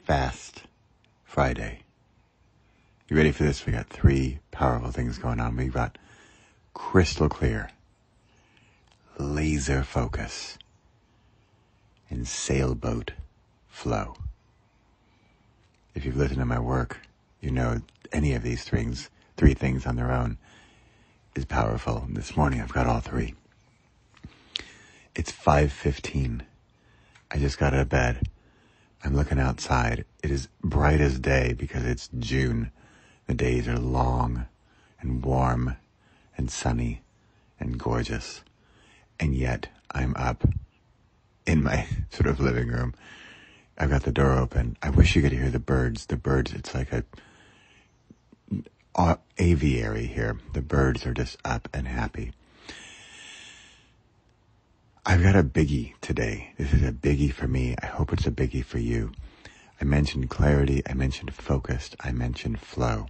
Fast Friday. You ready for this? We got 3 powerful things going on. We've got crystal clear, laser focus, and sailboat flow. If you've listened to my work, you know any of these three things on their own is powerful. This morning I've got all 3. It's 5:15. I just got out of bed. I'm looking outside. It is bright as day because it's June. The days are long and warm and sunny and gorgeous. And yet I'm up in my sort of living room. I've got the door open. I wish you could hear the birds. The birds, it's like a aviary here. The birds are just up and happy. I've got a biggie today. This is a biggie for me. I hope it's a biggie for you. I mentioned clarity. I mentioned focused. I mentioned flow.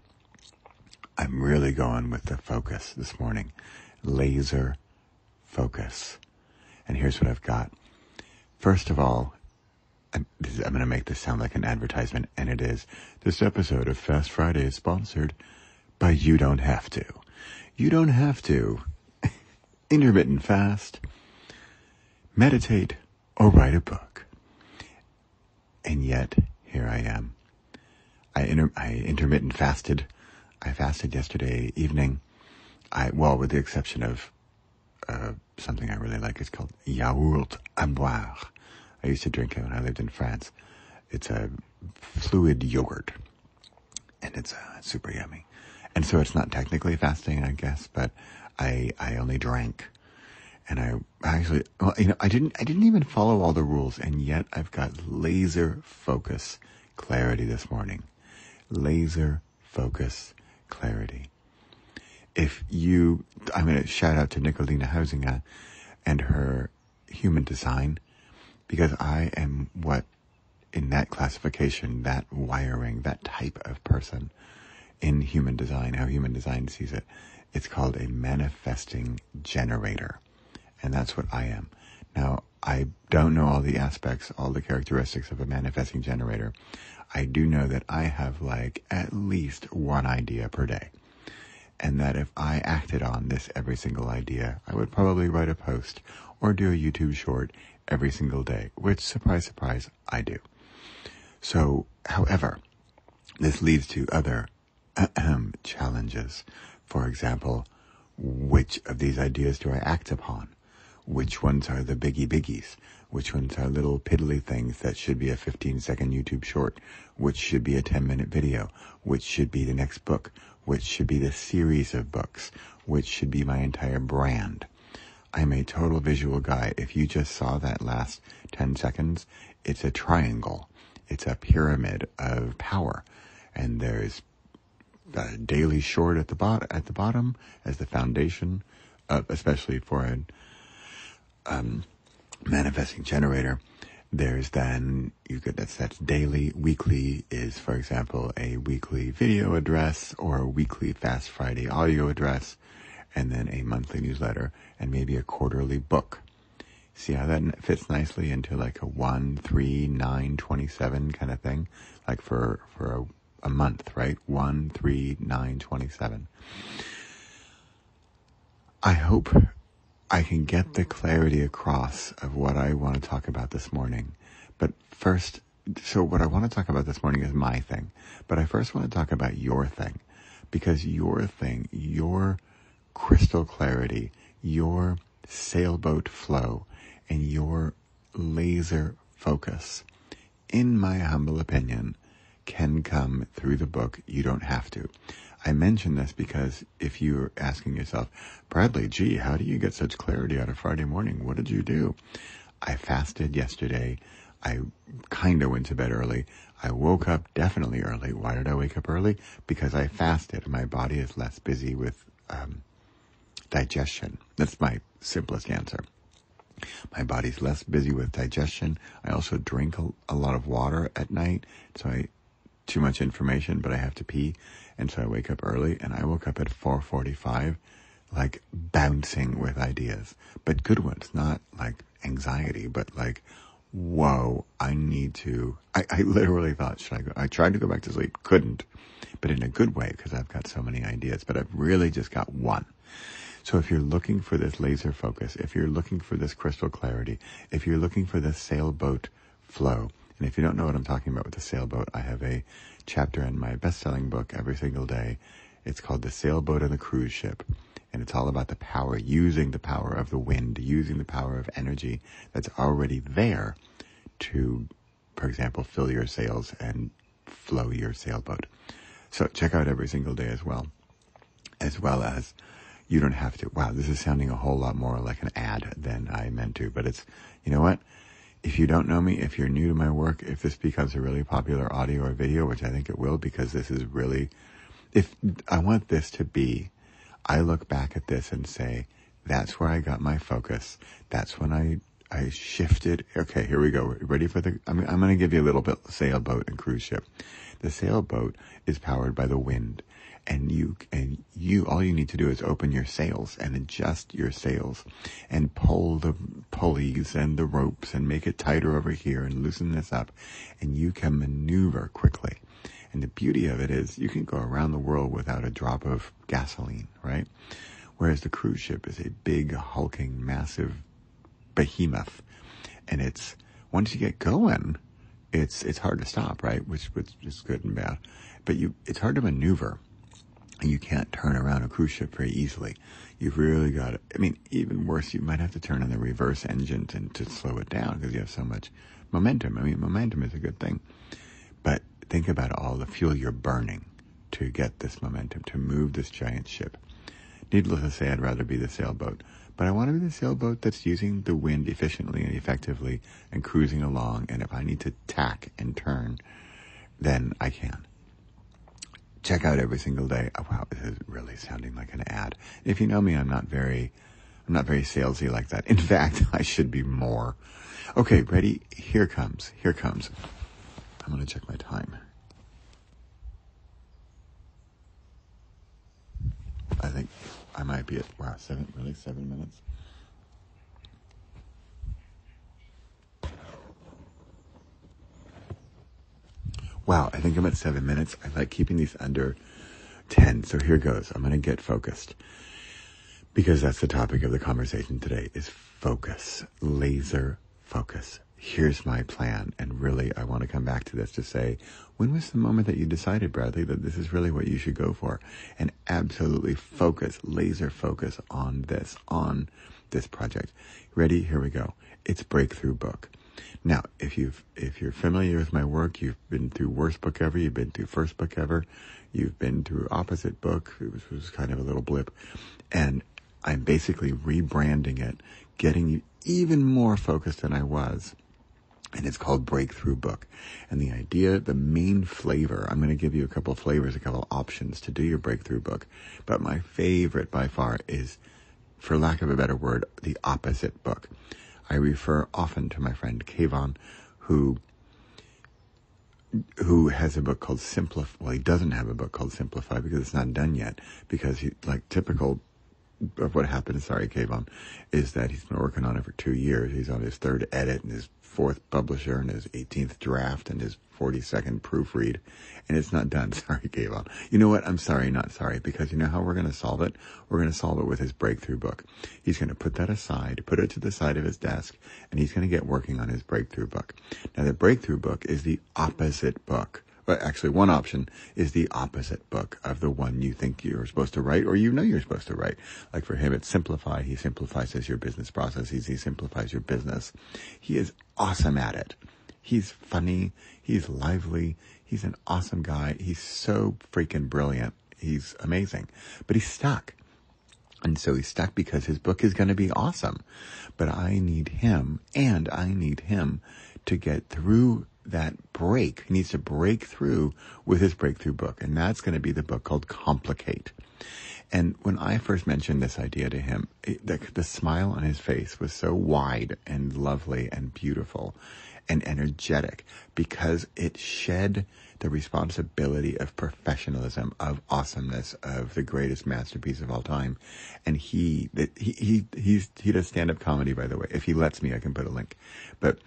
I'm really going with the focus this morning. Laser focus. And here's what I've got. First of all, I'm going to make this sound like an advertisement, and it is. This episode of Fast Friday is sponsored by You Don't Have To. You don't have to intermittent fast, meditate, or write a book. And yet, here I am. I intermittent fasted. I fasted yesterday evening. With the exception of something I really like. It's called yaourt à boire. I used to drink it when I lived in France. It's a fluid yogurt, and it's super yummy. And so it's not technically fasting, I guess, but I only drank. And I actually, I didn't even follow all the rules, and yet I've got laser focus clarity this morning. Laser focus clarity. I'm going to shout out to Nicolina Hausinger and her human design, because I am in that classification, that wiring, that type of person in human design, how human design sees it. It's called a manifesting generator. And that's what I am. Now, I don't know all the aspects, all the characteristics of a manifesting generator. I do know that I have at least one idea per day. And that if I acted on this every single idea, I would probably write a post or do a YouTube short every single day, which, surprise, surprise, I do. So, however, this leads to other challenges. For example, which of these ideas do I act upon? Which ones are the biggies? Which ones are little piddly things that should be a 15-second YouTube short? Which should be a 10-minute video? Which should be the next book? Which should be the series of books? Which should be my entire brand? I'm a total visual guy. If you just saw that last 10 seconds, it's a triangle. It's a pyramid of power. And there's a daily short at the bottom as the foundation, especially for a manifesting generator. There's then that's daily. Weekly is, for example, a weekly video address or a weekly Fast Friday audio address, and then a monthly newsletter and maybe a quarterly book. See how that fits nicely into a 1, 3, 9, 27 kind of thing, for a month, right? 1, 3, 9, 27. I hope I can get the clarity across of what I want to talk about this morning. But first, so what I want to talk about this morning is my thing. But I first want to talk about your thing. Because your thing, your crystal clarity, your sailboat flow, and your laser focus, in my humble opinion, can come through the book You Don't Have To. I mention this because if you're asking yourself, Bradley, how do you get such clarity out of Friday morning? What did you do? I fasted yesterday. I kind of went to bed early. I woke up definitely early. Why did I wake up early? Because I fasted. My body is less busy with digestion. That's my simplest answer. My body's less busy with digestion. I also drink a lot of water at night. So too much information, but I have to pee. And so I wake up early, and I woke up at 4:45, bouncing with ideas, but good ones, not anxiety, but whoa, I literally thought, should I go? I tried to go back to sleep, couldn't, but in a good way because I've got so many ideas, but I've really just got one. So if you're looking for this laser focus, if you're looking for this crystal clarity, if you're looking for this sailboat flow, and if you don't know what I'm talking about with the sailboat, I have a chapter in my best-selling book every single day. It's called The Sailboat and the Cruise Ship. And it's all about the power, using the power of the wind, using the power of energy that's already there to, for example, fill your sails and flow your sailboat. So check out every single day as well as you don't have to. Wow, this is sounding a whole lot more like an ad than I meant to, but it's, you know what? If you don't know me, if you're new to my work, if this becomes a really popular audio or video, which I think it will, because this is really, if I want this to be, I look back at this and say, that's where I got my focus. That's when I shifted. Okay, here we go. Ready for I'm going to give you a little bit sailboat and cruise ship. The sailboat is powered by the wind. And all you need to do is open your sails and adjust your sails and pull the pulleys and the ropes and make it tighter over here and loosen this up. And you can maneuver quickly. And the beauty of it is you can go around the world without a drop of gasoline, right? Whereas the cruise ship is a big, hulking, massive behemoth. And once you get going, it's hard to stop, right? Which is good and bad. But it's hard to maneuver. And you can't turn around a cruise ship very easily. You've really got to, even worse, you might have to turn on the reverse engine to slow it down because you have so much momentum. Momentum is a good thing. But think about all the fuel you're burning to get this momentum, to move this giant ship. Needless to say, I'd rather be the sailboat. But I want to be the sailboat that's using the wind efficiently and effectively and cruising along. And if I need to tack and turn, then I can. Check out every single day. Oh, wow, this is really sounding like an ad. If you know me, I'm not very salesy like that. In fact, I should be more. Okay, ready? Here comes. I'm going to check my time. I think I might be at, 7 minutes? Wow, I think I'm at 7 minutes. I like keeping these under 10. So here goes. I'm going to get focused. Because that's the topic of the conversation today, is focus. Laser focus. Here's my plan. And really, I want to come back to this to say, when was the moment that you decided, Bradley, that this is really what you should go for? And absolutely focus, laser focus on this project. Ready? Here we go. It's Breakthrough Book. Now, if you're familiar with my work, you've been through Worst Book Ever, you've been through First Book Ever, you've been through Opposite Book, which was kind of a little blip, and I'm basically rebranding it, getting you even more focused than I was, and it's called Breakthrough Book. And the idea, the main flavor, I'm going to give you a couple of flavors, a couple of options to do your Breakthrough Book, but my favorite by far is, for lack of a better word, the Opposite Book. I refer often to my friend Kayvon, who has a book called Simplify. Well, he doesn't have a book called Simplify because it's not done yet. Because he, like typical of what happened, sorry, Kayvon, is that he's been working on it for 2 years. He's on his 3rd edit and his 4th publisher and his 18th draft and his 42nd proofread, and it's not done. Sorry, Kayvon. You know what? I'm sorry, not sorry, because you know how we're going to solve it? We're going to solve it with his Breakthrough Book. He's going to put that aside, put it to the side of his desk, and he's going to get working on his Breakthrough Book. Now, the Breakthrough Book is the opposite book. But actually, one option is the opposite book of the one you think you're supposed to write, or you know you're supposed to write. Like for him, it's Simplify. He simplifies your business processes. He simplifies your business. He is awesome at it. He's funny. He's lively. He's an awesome guy. He's so freaking brilliant. He's amazing. But he's stuck. And so he's stuck because his book is going to be awesome. But I need him, and I need him to get through that break. He needs to break through with his Breakthrough Book. And that's going to be the book called Complicate. And when I first mentioned this idea to him, the smile on his face was so wide and lovely and beautiful and energetic because it shed the responsibility of professionalism, of awesomeness, of the greatest masterpiece of all time. And he does stand-up comedy, by the way. If he lets me, I can put a link. But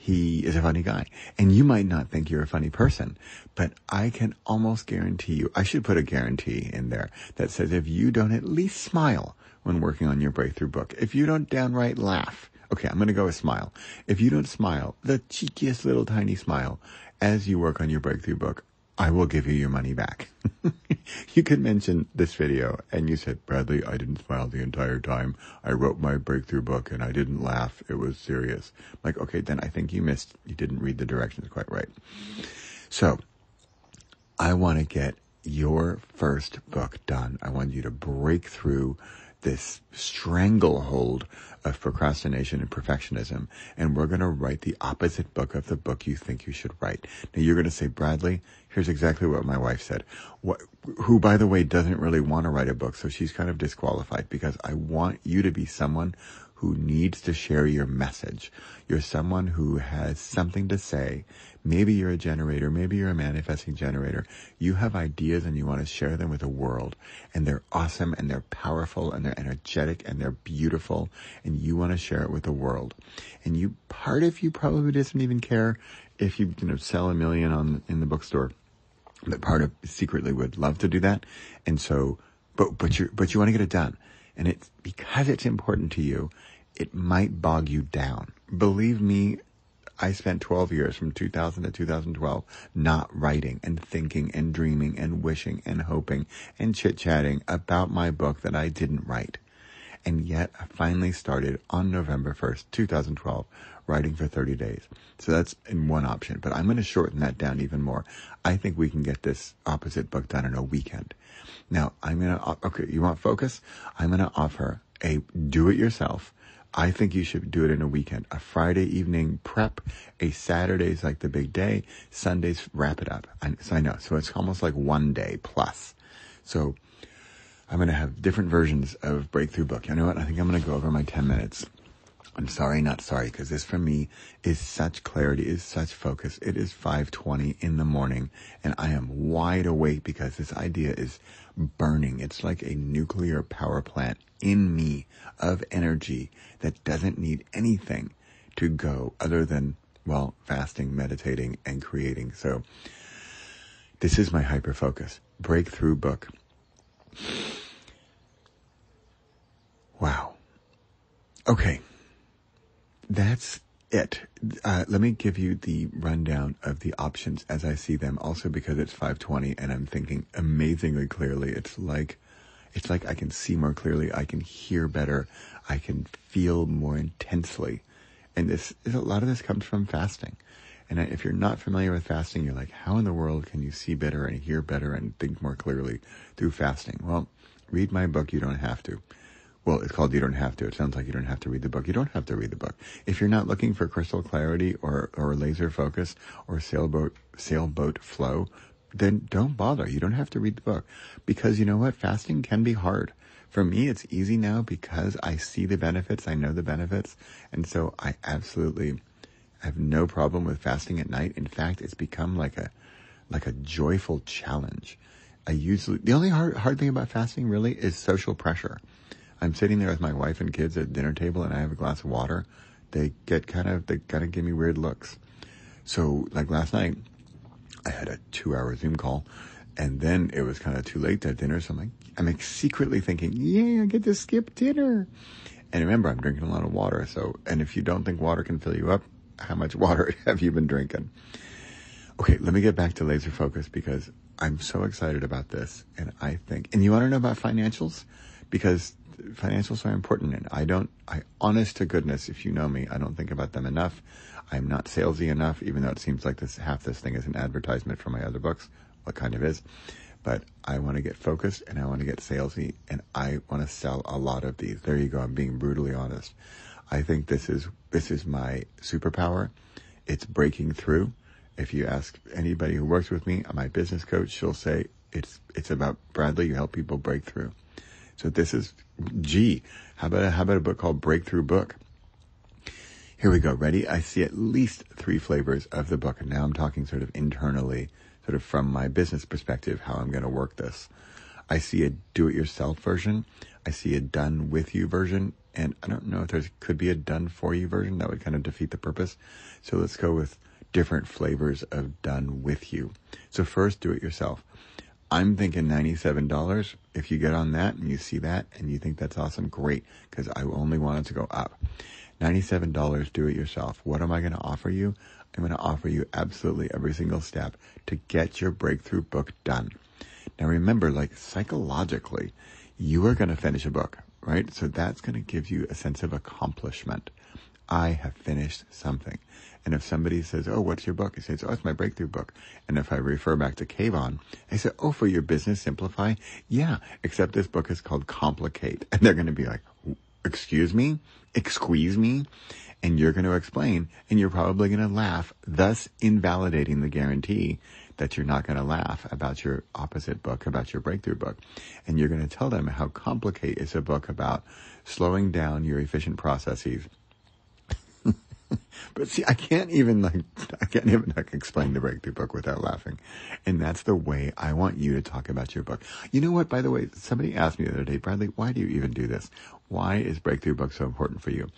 he is a funny guy. And you might not think you're a funny person, but I can almost guarantee you, I should put a guarantee in there that says if you don't at least smile when working on your breakthrough book, if you don't downright laugh, okay, I'm going to go with smile. If you don't smile, the cheekiest little tiny smile, as you work on your breakthrough book, I will give you your money back. You could mention this video and you said, Bradley, I didn't smile the entire time. I wrote my breakthrough book and I didn't laugh. It was serious. I'm like, okay, then I think you didn't read the directions quite right. So I want to get your first book done. I want you to break through this stranglehold of procrastination and perfectionism, and we're going to write the opposite book of the book you think you should write. Now you're going to say, Bradley, here's exactly what my wife said, who, by the way, doesn't really want to write a book, so she's kind of disqualified, because I want you to be someone who needs to share your message. You're someone who has something to say. Maybe you're a generator. Maybe you're a manifesting generator. You have ideas and you want to share them with the world. And they're awesome and they're powerful and they're energetic and they're beautiful. And you want to share it with the world. And part of you probably doesn't even care if you sell 1 million in the bookstore. But part of secretly would love to do that. And so, but you want to get it done. And it's because it's important to you, it might bog you down. Believe me, I spent 12 years from 2000 to 2012 not writing and thinking and dreaming and wishing and hoping and chit-chatting about my book that I didn't write. And yet I finally started on November 1st, 2012, writing for 30 days. So that's in one option, but I'm going to shorten that down even more. I think we can get this opposite book done in a weekend. Now, okay, you want focus? I'm going to offer a do-it-yourself. I think you should do it in a weekend. A Friday evening prep, a Saturday's like the big day, Sundays wrap it up. I know. So it's almost like 1 day plus. So I'm going to have different versions of Breakthrough Book. You know what? I think I'm going to go over my 10 minutes. I'm sorry, not sorry, because this for me is such clarity, is such focus. It is 5:20 in the morning, and I am wide awake because this idea is burning. It's like a nuclear power plant in me of energy that doesn't need anything to go other than, well, fasting, meditating, and creating. So this is my hyper focus. Breakthrough Book. Wow. Okay. That's it. Let me give you the rundown of the options as I see them. Also because it's 5:20 and I'm thinking amazingly clearly. It's like I can see more clearly. I can hear better. I can feel more intensely. And a lot of this comes from fasting. And if you're not familiar with fasting, you're like, how in the world can you see better and hear better and think more clearly through fasting? Well, read my book. You don't have to. Well, it's called You Don't Have to. It sounds like you don't have to read the book. You don't have to read the book. If you're not looking for crystal clarity or laser focus or sailboat flow, then don't bother. You don't have to read the book. Because you know what? Fasting can be hard. For me, it's easy now because I see the benefits. I know the benefits. And so I absolutely have no problem with fasting at night. In fact, it's become like a joyful challenge. The only hard thing about fasting really is social pressure. I'm sitting there with my wife and kids at the dinner table and I have a glass of water. They kind of give me weird looks. So like last night, I had a 2-hour Zoom call and then it was kind of too late to have dinner. So I'm secretly thinking, yeah, I get to skip dinner. And remember, I'm drinking a lot of water. And if you don't think water can fill you up, how much water have you been drinking? Okay, let me get back to laser focus because I'm so excited about this. And you want to know about financials? Because financials are important, and I honest to goodness, if you know me, I don't think about them enough. I'm not salesy enough, even though it seems like half this thing is an advertisement for my other books. What kind of is? But I want to get focused and I want to get salesy and I want to sell a lot of these. There you go. I'm being brutally honest. I think this is my superpower. It's breaking through. If you ask anybody who works with me, my business coach, she'll say it's about Bradley. You help people break through. So this is how about a book called Breakthrough Book? Here we go. Ready? I see at least 3 flavors of the book. And now I'm talking sort of internally, sort of from my business perspective, how I'm going to work this. I see a do-it-yourself version. I see a done with you version, and I don't know if there could be a done for you version. That would kind of defeat the purpose. So let's go with different flavors of done with you. So first, do it yourself. I'm thinking $97. If you get on that and you see that and you think that's awesome, great, because I only want it to go up. $97, do it yourself. What am I going to offer you? I'm going to offer you absolutely every single step to get your breakthrough book done. Now remember, like psychologically, you are going to finish a book, right? So that's going to give you a sense of accomplishment. I have finished something. And if somebody says, oh, what's your book? I say, oh, it's my breakthrough book. And if I refer back to Kayvon, I say, oh, for your business, simplify? Yeah, except this book is called Complicate. And they're going to be like, excuse me? Excuse me? And you're going to explain, and you're probably going to laugh, thus invalidating the guarantee that you're not going to laugh about your opposite book, about your breakthrough book. And you're going to tell them how Complicate is a book about slowing down your efficient processes. But see, I can't even explain the breakthrough book without laughing. And that's the way I want you to talk about your book. You know what, by the way, somebody asked me the other day, Bradley, why do you even do this? Why is breakthrough book so important for you?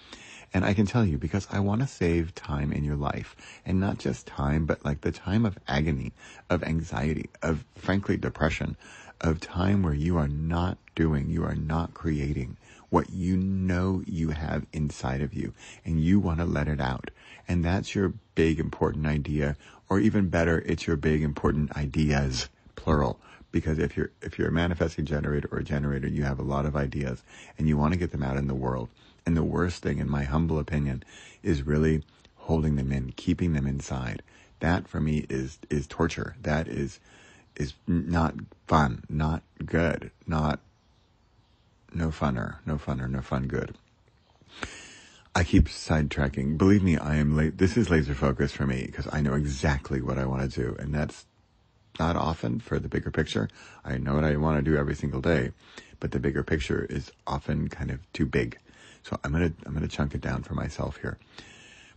And I can tell you, because I want to save time in your life. And not just time, but like the time of agony, of anxiety, of frankly depression, of time where you are not creating what you know you have inside of you, and you want to let it out. And that's your big important idea, or even better, it's your big important ideas, plural. Because if you're a manifesting generator or a generator, you have a lot of ideas and you want to get them out in the world. And the worst thing, in my humble opinion, is really holding them in, keeping them inside. That for me is torture. That is not fun, not good, no fun good. I keep sidetracking. Believe me, I am this is laser focused for me because I know exactly what I want to do, and that's not often for the bigger picture. I know what I want to do every single day, but the bigger picture is often kind of too big. So I'm gonna chunk it down for myself here.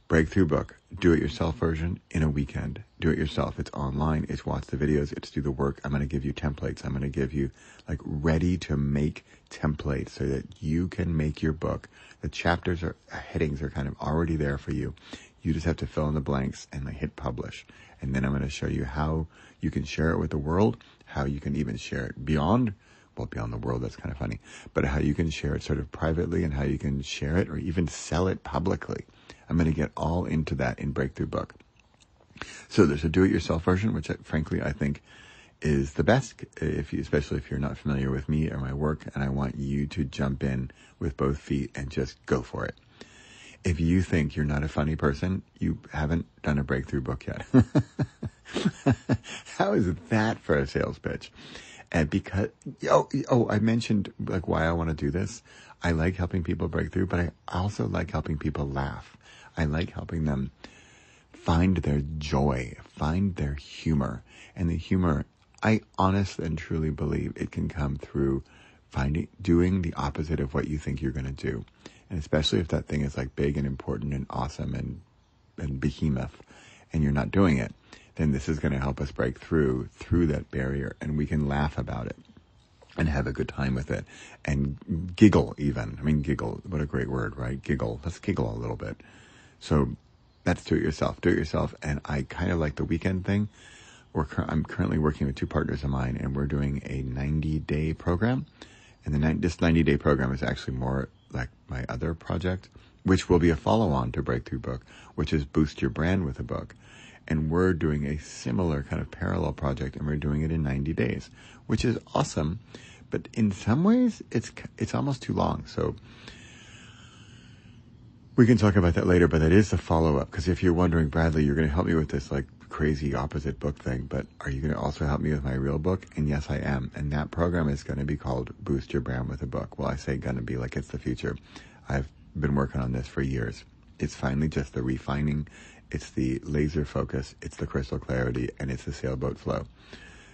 Breakthrough book, do-it-yourself version in a weekend. Do it yourself. It's online. It's watch the videos. It's do the work. I'm going to give you templates. I'm going to give you like ready to make templates so that you can make your book. The chapters or headings are kind of already there for you. You just have to fill in the blanks and like hit publish. And then I'm going to show you how you can share it with the world, how you can even share it beyond the world, that's kind of funny, but how you can share it sort of privately and how you can share it or even sell it publicly. I'm going to get all into that in Breakthrough Book. So there's a do-it-yourself version, which frankly I think is the best, especially if you're not familiar with me or my work, and I want you to jump in with both feet and just go for it. If you think you're not a funny person, you haven't done a breakthrough book yet. How is that for a sales pitch? And because, I mentioned like why I want to do this. I like helping people break through, but I also like helping people laugh. I like helping them find their joy, find their humor. And the humor, I honestly and truly believe it can come through doing the opposite of what you think you're going to do. And especially if that thing is like big and important and awesome and behemoth and you're not doing it, then this is going to help us break through that barrier, and we can laugh about it and have a good time with it and giggle even. I mean, giggle, what a great word, right? Giggle. Let's giggle a little bit. So that's do it yourself. And I kind of like the weekend thing. I'm currently working with two partners of mine, and we're doing a 90-day program. And this 90-day program is actually more like my other project, which will be a follow-on to Breakthrough Book, which is Boost Your Brand with a Book. And we're doing a similar kind of parallel project, and we're doing it in 90 days, which is awesome. But in some ways, it's almost too long. So we can talk about that later, but that is the follow-up. Because if you're wondering, Bradley, you're going to help me with this like crazy opposite book thing, but are you going to also help me with my real book? And yes, I am. And that program is going to be called Boost Your Brand with a Book. Well, I say going to be like it's the future. I've been working on this for years. It's finally just the refining. It's the laser focus, it's the crystal clarity, and it's the sailboat flow.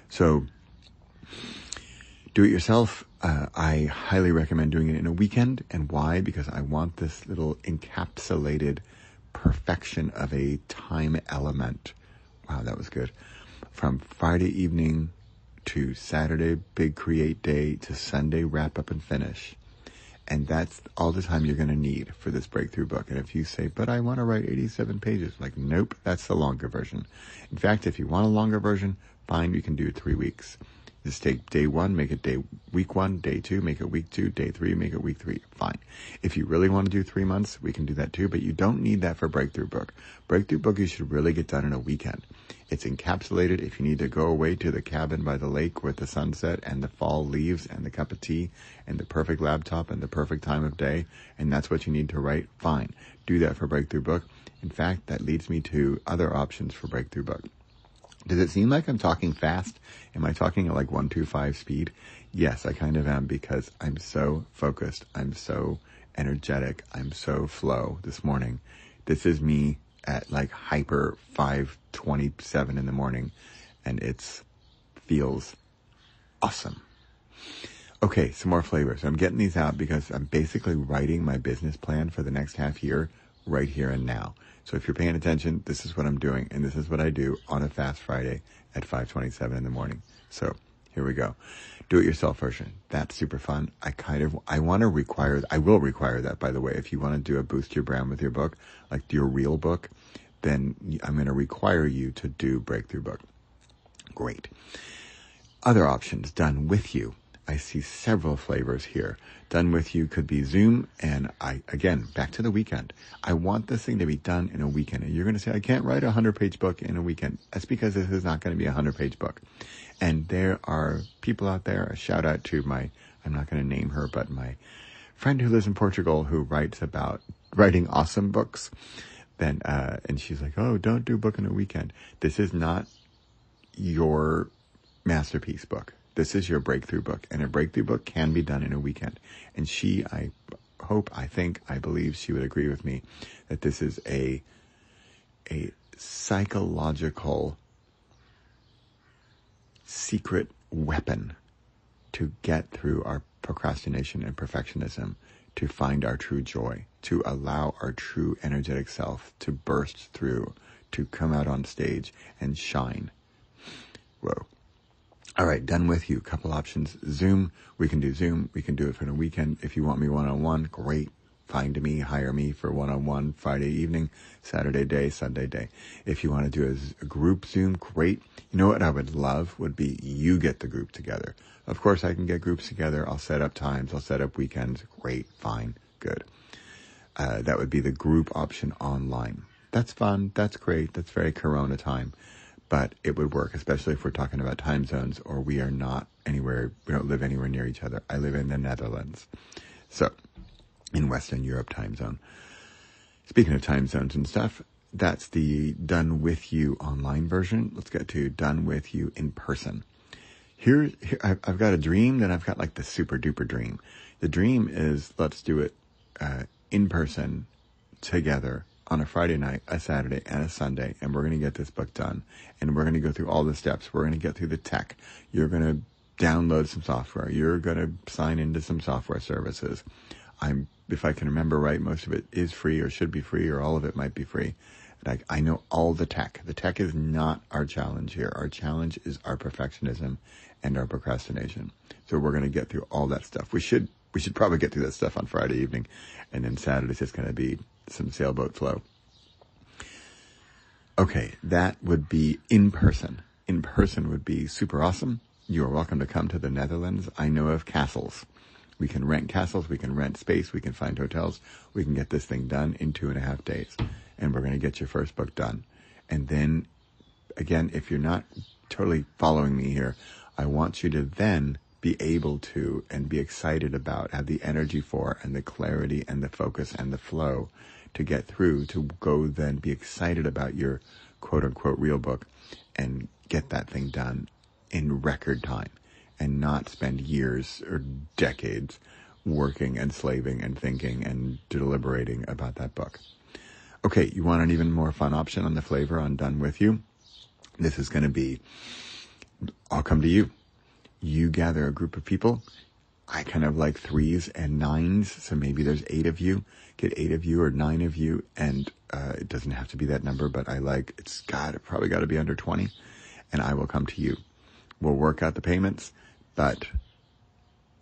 So, do it yourself. I highly recommend doing it in a weekend. And why? Because I want this little encapsulated perfection of a time element. Wow, that was good. From Friday evening to Saturday, big create day, to Sunday, wrap up and finish. And that's all the time you're going to need for this breakthrough book. And if you say, but I want to write 87 pages, like, nope, that's the longer version. In fact, if you want a longer version, fine, you can do 3 weeks. Just take day 1, make it week 1, day 2, make it week 2, day 3, make it week 3. Fine. If you really want to do 3 months, we can do that too, but you don't need that for breakthrough book. Breakthrough book you should really get done in a weekend. It's encapsulated. If you need to go away to the cabin by the lake with the sunset and the fall leaves and the cup of tea and the perfect laptop and the perfect time of day, and that's what you need to write, fine. Do that for breakthrough book. In fact, that leads me to other options for breakthrough book. Does it seem like I'm talking fast? Am I talking at like 125 speed? Yes, I kind of am, because I'm so focused. I'm so energetic. I'm so flow this morning. This is me at like hyper 5:27 in the morning, and it feels awesome. Okay, some more flavors. I'm getting these out because I'm basically writing my business plan for the next half year right here and now. So if you're paying attention, this is what I'm doing, and this is what I do on a fast Friday at 5:27 in the morning. So here we go. Do-it-yourself version. That's super fun. I will require that, by the way. If you want to do a boost your brand with your book, like your real book, then I'm going to require you to do breakthrough book. Great. Other options, done with you. I see several flavors here. Done with you could be Zoom, and again, back to the weekend. I want this thing to be done in a weekend. And you're going to say, I can't write a 100-page book in a weekend. That's because this is not going to be a 100-page book. And there are people out there, a shout out to I'm not going to name her, but my friend who lives in Portugal who writes about writing awesome books. And she's like, oh, don't do a book in a weekend. This is not your masterpiece book. This is your breakthrough book, and a breakthrough book can be done in a weekend. And I believe she would agree with me that this is a psychological secret weapon to get through our procrastination and perfectionism, to find our true joy, to allow our true energetic self to burst through, to come out on stage and shine. Whoa. All right, done with you. Couple options. Zoom. We can do Zoom. We can do it for the weekend. If you want me one-on-one, great. Find me, hire me for one-on-one Friday evening, Saturday day, Sunday day. If you want to do a group Zoom, great. You know what I would love would be you get the group together. Of course, I can get groups together. I'll set up times. I'll set up weekends. Great. Fine. Good. That would be the group option online. That's fun. That's great. That's very Corona time. But it would work, especially if we're talking about time zones or we don't live anywhere near each other. I live in the Netherlands. So, in Western Europe time zone. Speaking of time zones and stuff, that's the done with you online version. Let's get to done with you in person. Here I've got a dream, then I've got like the super duper dream. The dream is let's do it in person together on a Friday night, a Saturday, and a Sunday, and we're going to get this book done. And we're going to go through all the steps. We're going to get through the tech. You're going to download some software. You're going to sign into some software services. If I can remember right, most of it is free or should be free, or all of it might be free. And I know all the tech. The tech is not our challenge here. Our challenge is our perfectionism and our procrastination. So we're going to get through all that stuff. We should probably get through that stuff on Friday evening, and then Saturday's just going to be some sailboat flow. Okay, that would be in person. In person would be super awesome. You are welcome to come to the Netherlands. I know of castles. We can rent castles. We can rent space. We can find hotels. We can get this thing done in 2.5 days. And we're going to get your first book done. And then, again, if you're not totally following me here, I want you to then be able to and be excited about, have the energy for, and the clarity and the focus and the flow to get through, to go then be excited about your quote-unquote real book and get that thing done in record time and not spend years or decades working and slaving and thinking and deliberating about that book. Okay, you want an even more fun option on the flavor on Done With You? This is going to be, I'll come to you. You gather a group of people. I kind of like 3s and 9s, so maybe there's 8 of you. Get 8 of you or 9 of you, and it doesn't have to be that number, but it's probably got to be under 20, and I will come to you. We'll work out the payments, but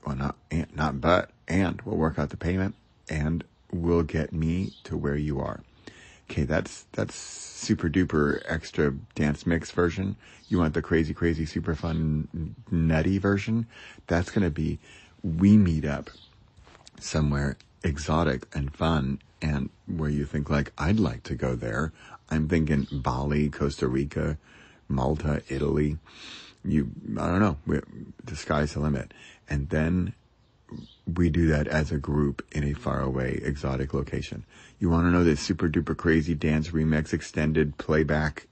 and we'll work out the payment and we'll get me to where you are. Okay, that's super duper extra dance mix version. You want the crazy, crazy, super fun, nutty version? That's going to be, we meet up somewhere exotic and fun and where you think like, I'd like to go there. I'm thinking Bali, Costa Rica, Malta, Italy. I don't know. The sky's the limit. And then we do that as a group in a faraway exotic location. You want to know this super duper crazy dance remix extended playback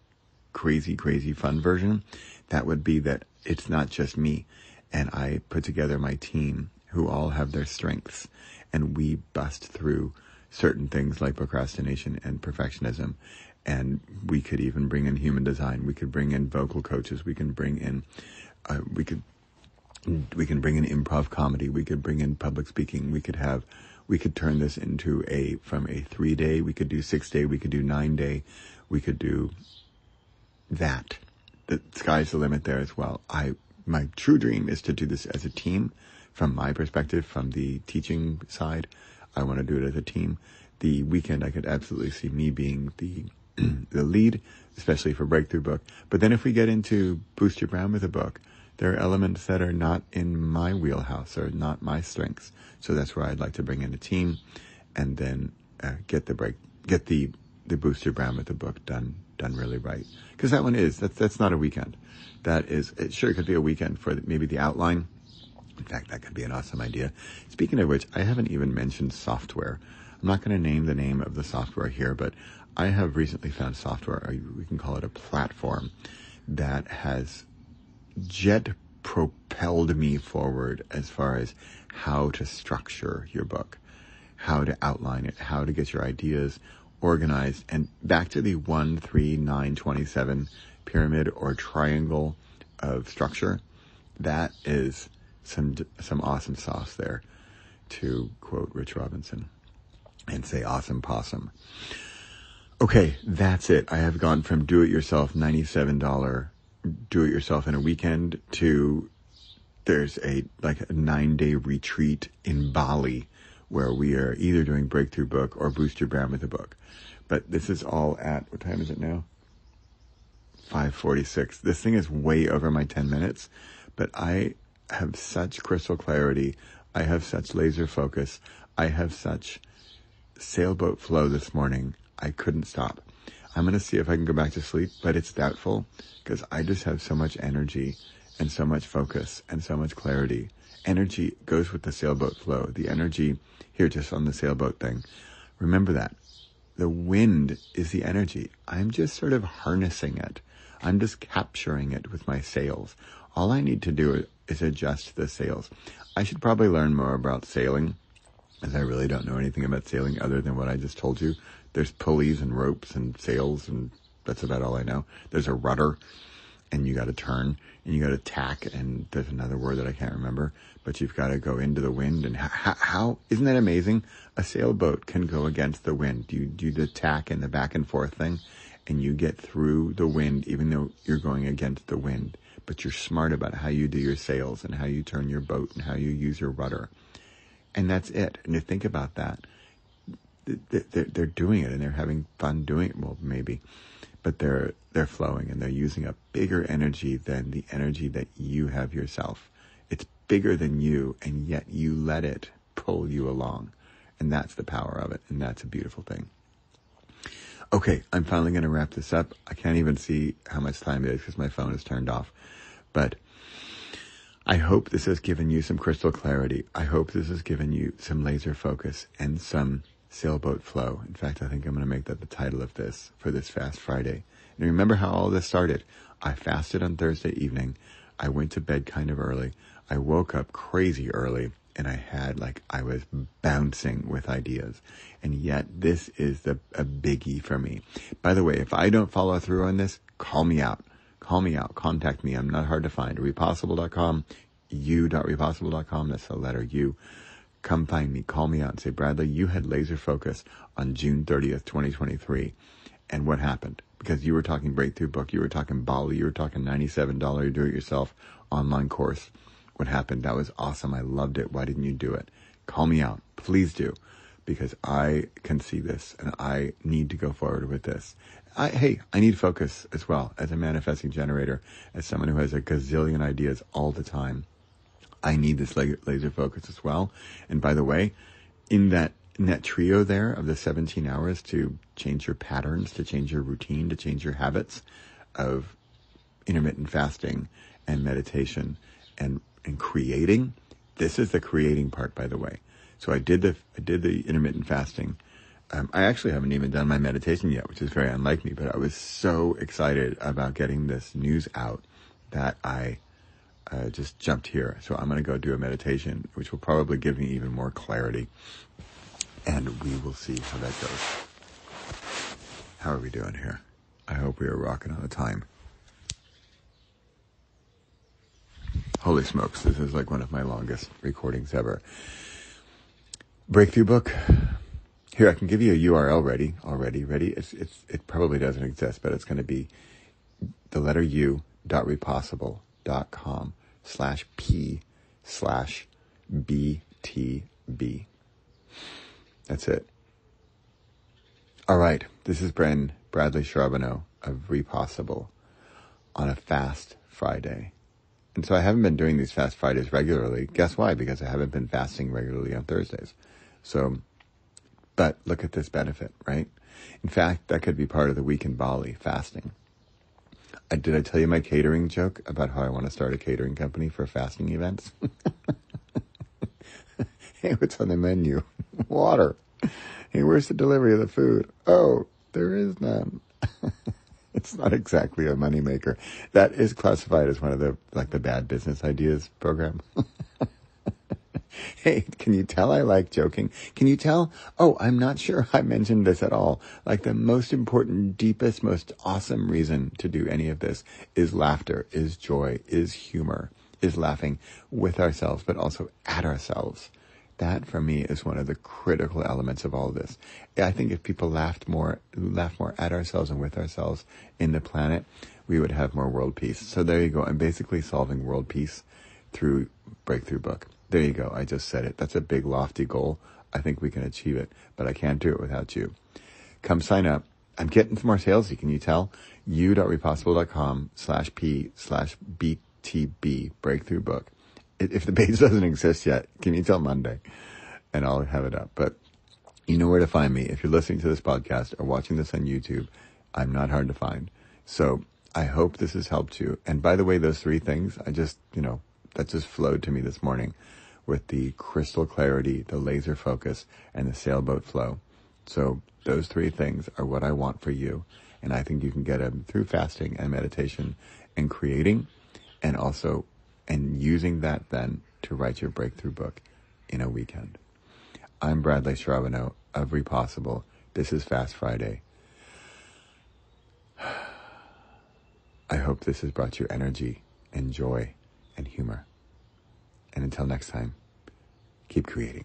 crazy, crazy fun version? That would be that it's not just me. And I put together my team who all have their strengths. And we bust through certain things like procrastination and perfectionism. And we could even bring in human design. We could bring in vocal coaches. We can bring in, we can bring in improv comedy. We could bring in public speaking. We could turn this into from a 3-day, we could do 6-day, we could do 9-day. We could do that. The sky's the limit there as well. My true dream is to do this as a team. From my perspective, from the teaching side, I want to do it as a team. The weekend, I could absolutely see me being the lead, especially for Breakthrough Book. But then if we get into Boost Your Brand with a book, there are elements that are not in my wheelhouse or not my strengths. So that's where I'd like to bring in a team and then get the Boost Your Brand with the book done really right. Because that one that's not a weekend. It could be a weekend for maybe the outline. In fact, that could be an awesome idea. Speaking of which, I haven't even mentioned software. I'm not going to name the name of the software here, but I have recently found software, or we can call it a platform, that has jet propelled me forward as far as how to structure your book, how to outline it, how to get your ideas organized, and back to the 1, 3, 9, 27 pyramid or triangle of structure. That is some awesome sauce there, to quote Rich Robinson and say awesome possum. Okay, that's it. I have gone from do-it-yourself $97 do-it-yourself in a weekend to there's a 9-day retreat in Bali where we are either doing Breakthrough Book or Boost Your Brand with a book. But this is all at, what time is it now? 5:46. This thing is way over my 10 minutes, but I have such crystal clarity. I have such laser focus. I have such sailboat flow this morning. I couldn't stop. I'm going to see if I can go back to sleep, but it's doubtful because I just have so much energy and so much focus and so much clarity. Energy goes with the sailboat flow. The energy here just on the sailboat thing. Remember that. The wind is the energy. I'm just sort of harnessing it. I'm just capturing it with my sails. All I need to do is adjust the sails. I should probably learn more about sailing, as I really don't know anything about sailing other than what I just told you. There's pulleys and ropes and sails, and that's about all I know. There's a rudder, and you got to turn, and you got to tack, and there's another word that I can't remember, but you've got to go into the wind. And how isn't that amazing? A sailboat can go against the wind. You do the tack and the back and forth thing, and you get through the wind, even though you're going against the wind. But you're smart about how you do your sails and how you turn your boat and how you use your rudder. And that's it. And you think about that. They're doing it and they're having fun doing it. Well, maybe, but they're flowing and they're using a bigger energy than the energy that you have yourself. It's bigger than you, and yet you let it pull you along. And that's the power of it. And that's a beautiful thing. Okay, I'm finally going to wrap this up. I can't even see how much time it is because my phone is turned off. But I hope this has given you some crystal clarity. I hope this has given you some laser focus and some sailboat flow. In fact, I think I'm going to make that the title of this for this Fast Friday. And remember how all this started. I fasted on Thursday evening. I went to bed kind of early. I woke up crazy early. And I was bouncing with ideas. And yet this is a biggie for me. By the way, if I don't follow through on this, call me out. Call me out. Contact me. I'm not hard to find. Repossible.com, u.repossible.com. That's the letter U. Come find me. Call me out and say, Bradley, you had laser focus on June 30th, 2023. And what happened? Because you were talking Breakthrough Book. You were talking Bali. You were talking $97 do-it-yourself online course. what happened. That was awesome. I loved it. Why didn't you do it? Call me out. Please do. Because I can see this and I need to go forward with this. I need focus as well as a manifesting generator, as someone who has a gazillion ideas all the time. I need this laser focus as well. And by the way, in that trio there of the 17 hours to change your patterns, to change your routine, to change your habits of intermittent fasting and meditation and creating, this is the creating part, by the way. So I did the intermittent fasting. I actually haven't even done my meditation yet, which is very unlike me, but I was so excited about getting this news out that I just jumped here. So I'm going to go do a meditation, which will probably give me even more clarity. And we will see how that goes. How are we doing here? I hope we are rocking on the time. Holy smokes, this is like one of my longest recordings ever. Breakthrough book. Here, I can give you a URL ready. It probably doesn't exist, but it's going to be the letter u.repossible.com/p/BTB. That's it. All right. This is Bradley Charbonneau of Repossible on a fast Friday. And so I haven't been doing these fast Fridays regularly. Guess why? Because I haven't been fasting regularly on Thursdays. So, but look at this benefit, right? In fact, that could be part of the week in Bali, fasting. Did I tell you my catering joke about how I want to start a catering company for fasting events? Hey, what's on the menu? Water. Hey, where's the delivery of the food? Oh, there is none. It's not exactly a moneymaker. That is classified as one of the bad business ideas program. Hey, can you tell I like joking? Can you tell? Oh, I'm not sure I mentioned this at all. Like the most important, deepest, most awesome reason to do any of this is laughter, is joy, is humor, is laughing with ourselves, but also at ourselves. That, for me, is one of the critical elements of all of this. I think if people laugh more at ourselves and with ourselves in the planet, we would have more world peace. So there you go. I'm basically solving world peace through Breakthrough Book. There you go. I just said it. That's a big, lofty goal. I think we can achieve it, but I can't do it without you. Come sign up. I'm getting some more salesy. Can you tell? u.repossible.com/p/BTB Breakthrough Book. If the page doesn't exist yet, give me till Monday and I'll have it up. But you know where to find me. If you're listening to this podcast or watching this on YouTube, I'm not hard to find. So I hope this has helped you. And by the way, those three things, that just flowed to me this morning with the crystal clarity, the laser focus, and the sailboat flow. So those three things are what I want for you. And I think you can get them through fasting and meditation and creating, and using that then to write your breakthrough book in a weekend. I'm Bradley Charbonneau of Repossible. This is Fast Friday. I hope this has brought you energy and joy and humor. And until next time, keep creating.